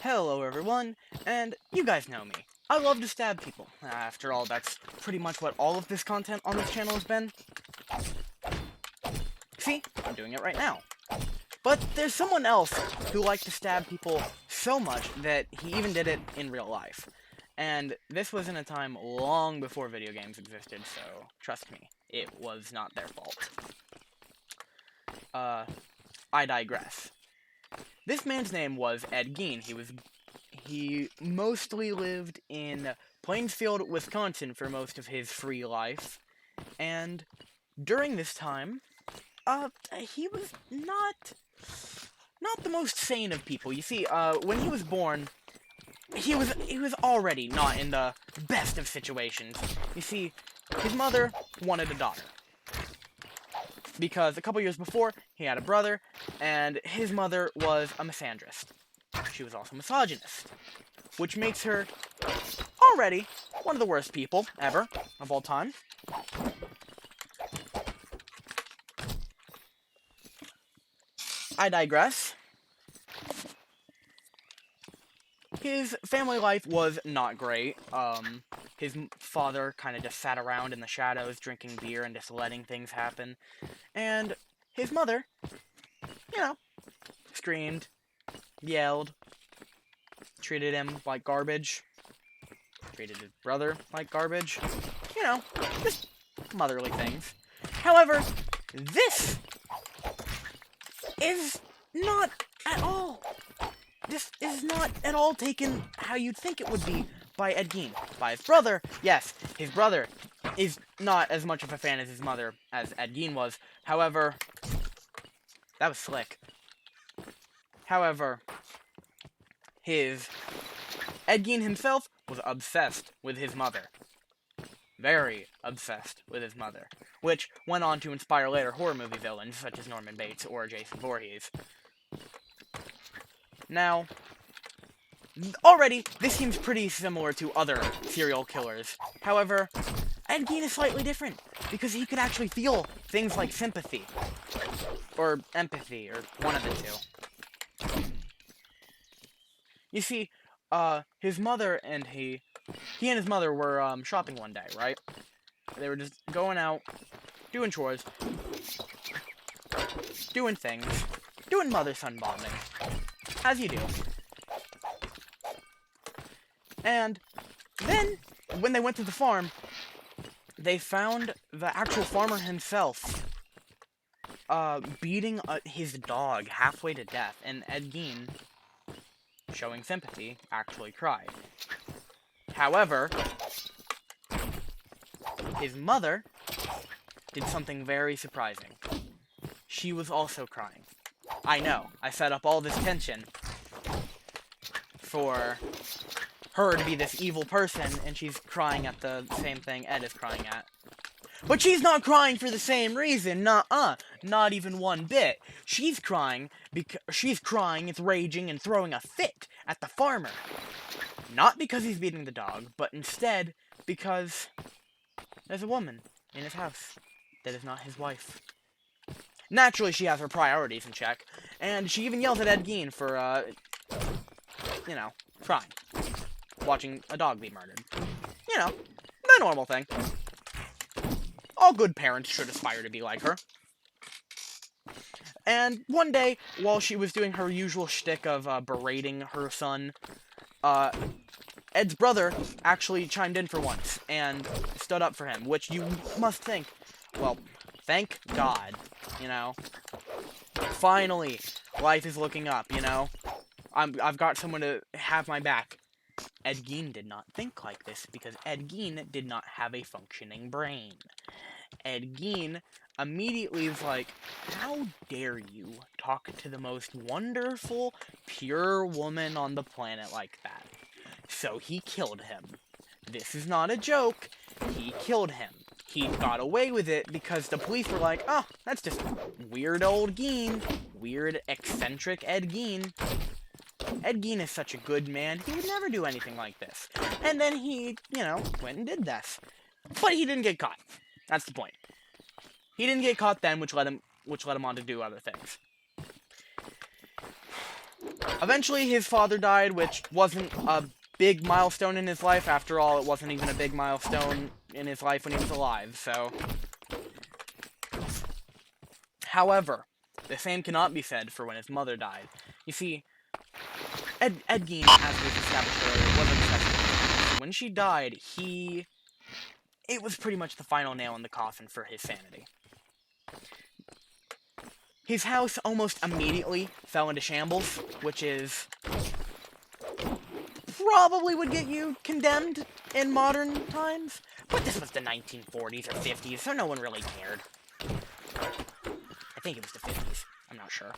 Hello everyone, and you guys know me. I love to stab people. After all, that's pretty much what all of this content on this channel has been. See, I'm doing it right now. But there's someone else who liked to stab people so much that he even did it in real life. And this was in a time long before video games existed, so trust me, it was not their fault. I digress. This man's name was Ed Gein. He mostly lived in Plainsfield, Wisconsin for most of his free life, and during this time, he was not the most sane of people. You see, when he was born, he was already not in the best of situations. You see, his mother wanted a daughter because a couple years before he had a brother, and his mother was a misandrist. She was also misogynist, which makes her already one of the worst people ever of all time. I digress. His family life was not great. His father kind of just sat around in the shadows drinking beer and just letting things happen. And his mother, screamed, yelled, treated him like garbage, treated his brother like garbage. Just motherly things. However, this is not at all. This is not at all taken how you'd think it would be by Ed Gein. By his brother, yes, his brother is not as much of a fan as his mother as Ed Gein was. However, that was slick. However, Ed Gein himself was obsessed with his mother. Very obsessed with his mother, which went on to inspire later horror movie villains such as Norman Bates or Jason Voorhees. Now, already, this seems pretty similar to other serial killers. However, Ed Gein is slightly different, because he could actually feel things like sympathy, or empathy, or one of the two. You see, his mother and he and his mother were, shopping one day, right? They were just going out, doing chores, doing things, doing mother-son bonding, as you do. And then, when they went to the farm, they found the actual farmer himself, beating his dog halfway to death, and Ed Gein, showing sympathy, actually cried. However, his mother did something very surprising. She was also crying. I know, I set up all this tension for her to be this evil person, and she's crying at the same thing Ed is crying at. But she's not crying for the same reason, not even one bit. She's crying, it's raging and throwing a fit at the farmer. Not because he's beating the dog, but instead because there's a woman in his house that is not his wife. Naturally, she has her priorities in check, and she even yells at Ed Gein for, crying. Watching a dog be murdered. The normal thing. All good parents should aspire to be like her. And one day, while she was doing her usual shtick of berating her son, Ed's brother actually chimed in for once and stood up for him, which you must think, well, thank God, Finally, life is looking up, I've got someone to have my back. Ed Gein did not think like this because Ed Gein did not have a functioning brain. Ed Gein immediately was like, how dare you talk to the most wonderful, pure woman on the planet like that? So he killed him. This is not a joke. He killed him. He got away with it because the police were like, oh, that's just weird old Gein. Weird, eccentric Ed Gein. Ed Gein is such a good man, he would never do anything like this. And then he, went and did this. But he didn't get caught. That's the point. He didn't get caught then, which led him on to do other things. Eventually, his father died, which wasn't a big milestone in his life. After all, it wasn't even a big milestone in his life when he was alive, so... However, the same cannot be said for when his mother died. You see, Ed Gein, as was established earlier, was obsessed with her. When she died, it was pretty much the final nail in the coffin for his sanity. His house almost immediately fell into shambles, which is... probably would get you condemned in modern times, but this was the 1940s or 50s, so no one really cared. I think it was the 50s. I'm not sure.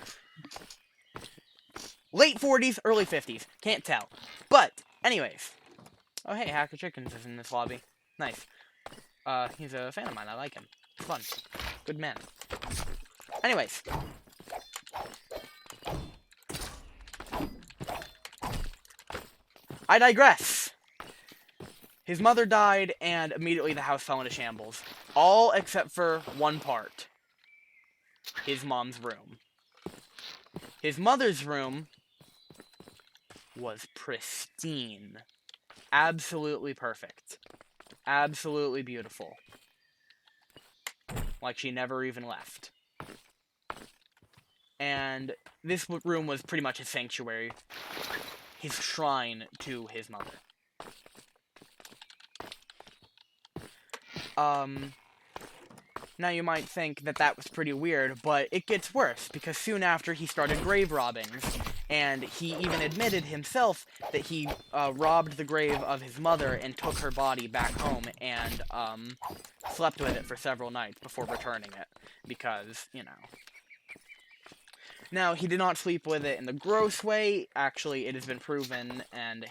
Late 40s, early 50s. Can't tell. But, anyways. Oh, hey, Hacker Chickens is in this lobby. Nice. He's a fan of mine. I like him. It's fun. Good man. Anyways. I digress. His mother died, and immediately the house fell into shambles. All except for one part. His mom's room. His mother's room was pristine. Absolutely perfect. Absolutely beautiful. Like she never even left. And this room was pretty much a sanctuary. His shrine to his mother. Now you might think that that was pretty weird, but it gets worse, because soon after he started grave robbings, and he even admitted himself that he robbed the grave of his mother and took her body back home and slept with it for several nights before returning it, because, you know. Now, he did not sleep with it in the gross way. Actually, it has been proven, and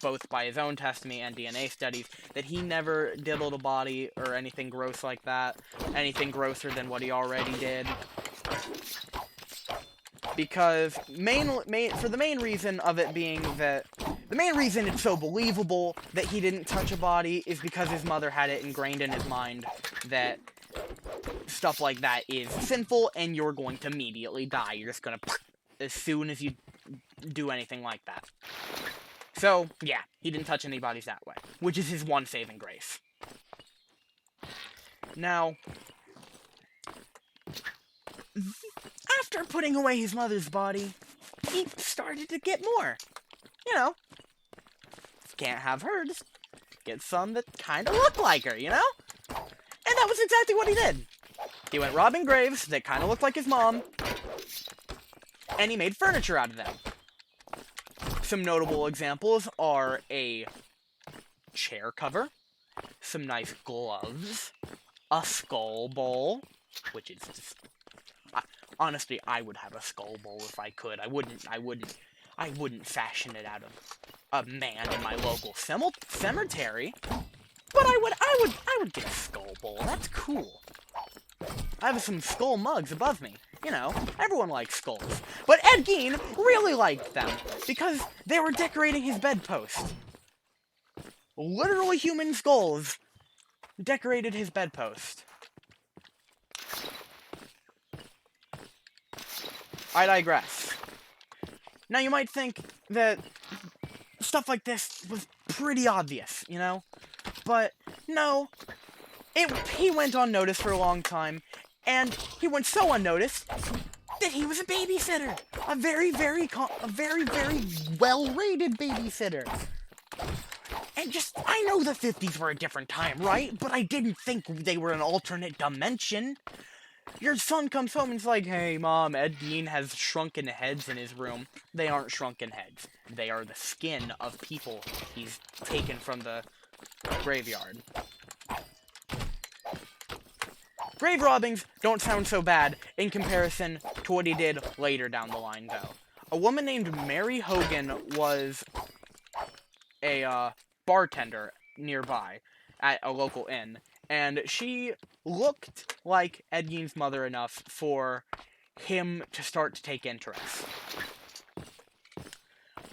both by his own testimony and DNA studies, that he never diddled a body or anything gross like that. Anything grosser than what he already did. Because, for the main reason of it being that... The main reason it's so believable that he didn't touch a body is because his mother had it ingrained in his mind that... stuff like that is sinful, and you're going to immediately die. You're just gonna... as soon as you do anything like that. So, yeah, he didn't touch any bodies that way. Which is his one saving grace. Now... after putting away his mother's body, he started to get more. You know. Can't have her, just get some that kinda look like her, you know? And that was exactly what he did. He went robbing graves that kind of looked like his mom, and he made furniture out of them. Some notable examples are a chair cover, some nice gloves, a skull bowl, which is just... honestly, I would have a skull bowl if I could. I wouldn't fashion it out of a man in my local cemetery, but I would get a skull bowl. That's cool. I have some skull mugs above me. You know, everyone likes skulls. But Ed Gein really liked them, because they were decorating his bedpost. Literally human skulls decorated his bedpost. I digress. Now you might think that stuff like this was pretty obvious, you know? But no, he went unnoticed for a long time, and he went so unnoticed that he was a babysitter. A very, very well-rated babysitter. And just, I know the 50s were a different time, right? But I didn't think they were an alternate dimension. Your son comes home and is like, hey, Mom, Ed Gein has shrunken heads in his room. They aren't shrunken heads. They are the skin of people he's taken from the graveyard. Grave robbings don't sound so bad in comparison to what he did later down the line, though. A woman named Mary Hogan was a bartender nearby at a local inn, and she looked like Ed Gein's mother enough for him to start to take interest.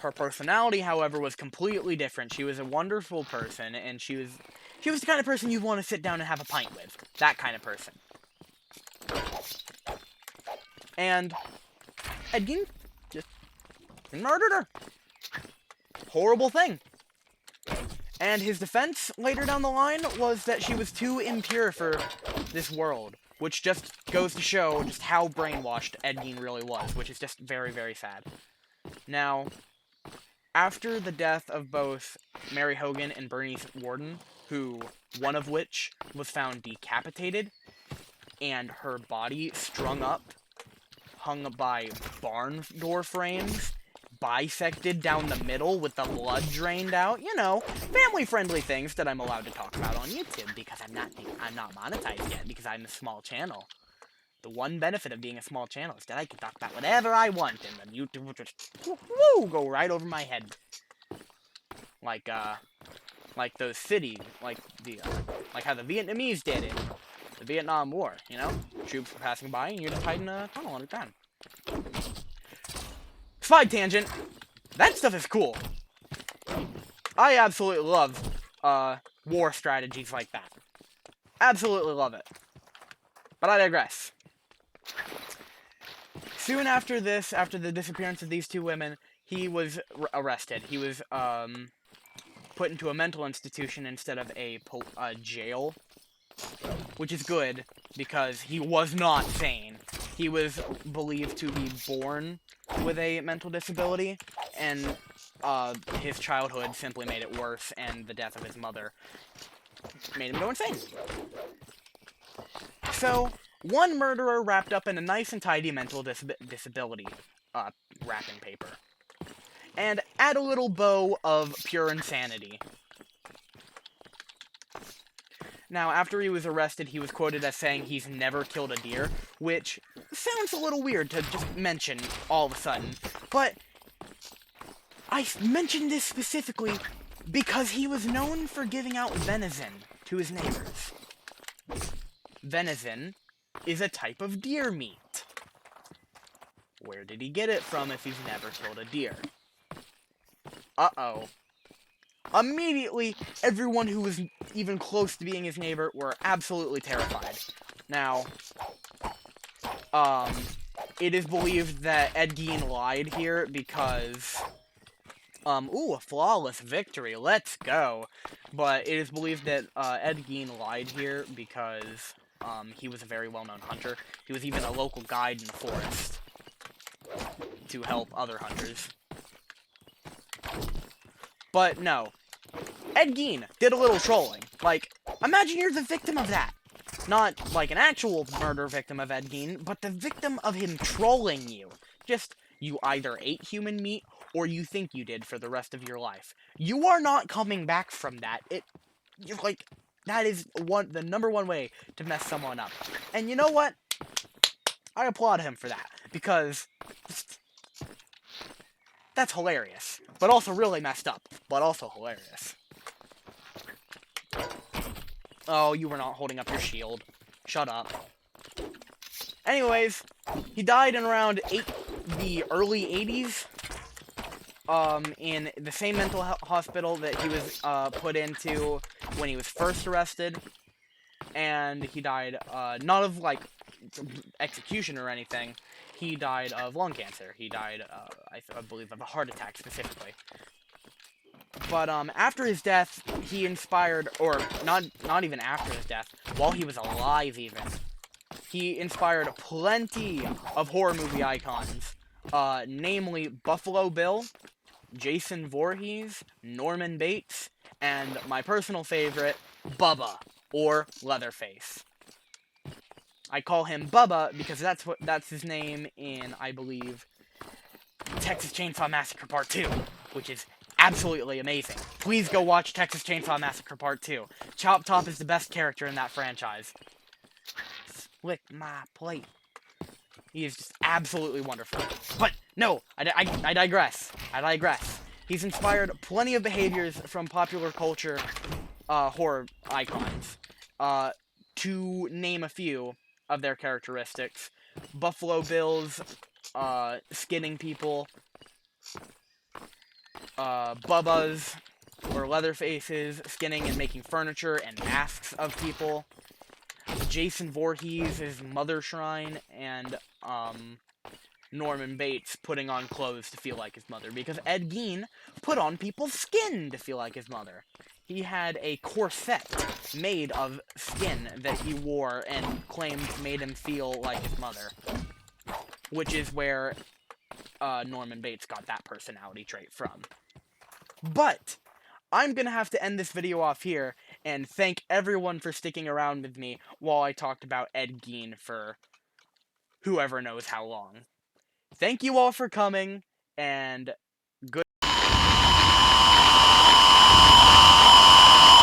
Her personality, however, was completely different. She was a wonderful person, and she was the kind of person you'd want to sit down and have a pint with. That kind of person. And Ed Gein just and murdered her. Horrible thing. And his defense later down the line was that she was too impure for this world, which just goes to show just how brainwashed Ed Gein really was, which is just very, very sad. Now, after the death of both Mary Hogan and Bernice Worden, one of which was found decapitated, and her body strung up, hung by barn door frames, bisected down the middle with the blood drained out. You know, family-friendly things that I'm allowed to talk about on YouTube because I'm not monetized yet because I'm a small channel. The one benefit of being a small channel is that I can talk about whatever I want, and then YouTube will just go right over my head. Like those like how the Vietnamese did it, the Vietnam War. You know, troops were passing by, and you're just hiding a tunnel underground. Side tangent. That stuff is cool. I absolutely love war strategies like that. Absolutely love it. But I digress. Soon after this, after the disappearance of these two women, he was arrested. He was put into a mental institution instead of a jail, which is good because he was not sane. He was believed to be born with a mental disability, and his childhood simply made it worse, and the death of his mother made him go insane. So, one murderer wrapped up in a nice and tidy mental disability wrapping paper. And add a little bow of pure insanity. Now, after he was arrested, he was quoted as saying he's never killed a deer, which sounds a little weird to just mention all of a sudden, but I mentioned this specifically because he was known for giving out venison to his neighbors. Venison is a type of deer meat. Where did he get it from if he's never killed a deer? Uh-oh. Immediately, everyone who was even close to being his neighbor were absolutely terrified. Now, it is believed that Ed Gein lied here because, ooh, a flawless victory, let's go. But it is believed that, Ed Gein lied here because, he was a very well-known hunter. He was even a local guide in the forest to help other hunters. But no. Ed Gein did a little trolling. Like, imagine you're the victim of that. Not, like, an actual murder victim of Ed Gein, but the victim of him trolling you. Just, you either ate human meat, or you think you did for the rest of your life. You are not coming back from that. That is the number one way to mess someone up. And you know what? I applaud him for that. Because that's hilarious. But also really messed up. But also hilarious. Oh, you were not holding up your shield. Shut up. Anyways, he died in around the early 80s. In the same mental hospital that he was put into when he was first arrested. And he died, not of, like, execution or anything. He died of lung cancer. He died, I believe, of a heart attack specifically. But, after his death, he inspired, or not even after his death, while he was alive even, he inspired plenty of horror movie icons, namely Buffalo Bill, Jason Voorhees, Norman Bates, and my personal favorite, Bubba, or Leatherface. I call him Bubba because that's his name in, I believe, Texas Chainsaw Massacre Part 2, which is absolutely amazing. Please go watch Texas Chainsaw Massacre Part 2. Chop Top is the best character in that franchise. Lick my plate. He is just absolutely wonderful. But, no, I digress. I digress. He's inspired plenty of behaviors from popular culture horror icons. To name a few of their characteristics. Buffalo Bill's skinning people. Bubba's, or Leatherface's, skinning and making furniture and masks of people. Jason Voorhees' Mother Shrine, and, Norman Bates putting on clothes to feel like his mother, because Ed Gein put on people's skin to feel like his mother. He had a corset made of skin that he wore and claimed made him feel like his mother, which is where Norman Bates got that personality trait from. But I'm gonna have to end this video off here and thank everyone for sticking around with me while I talked about Ed Gein for whoever knows how long. Thank you all for coming, and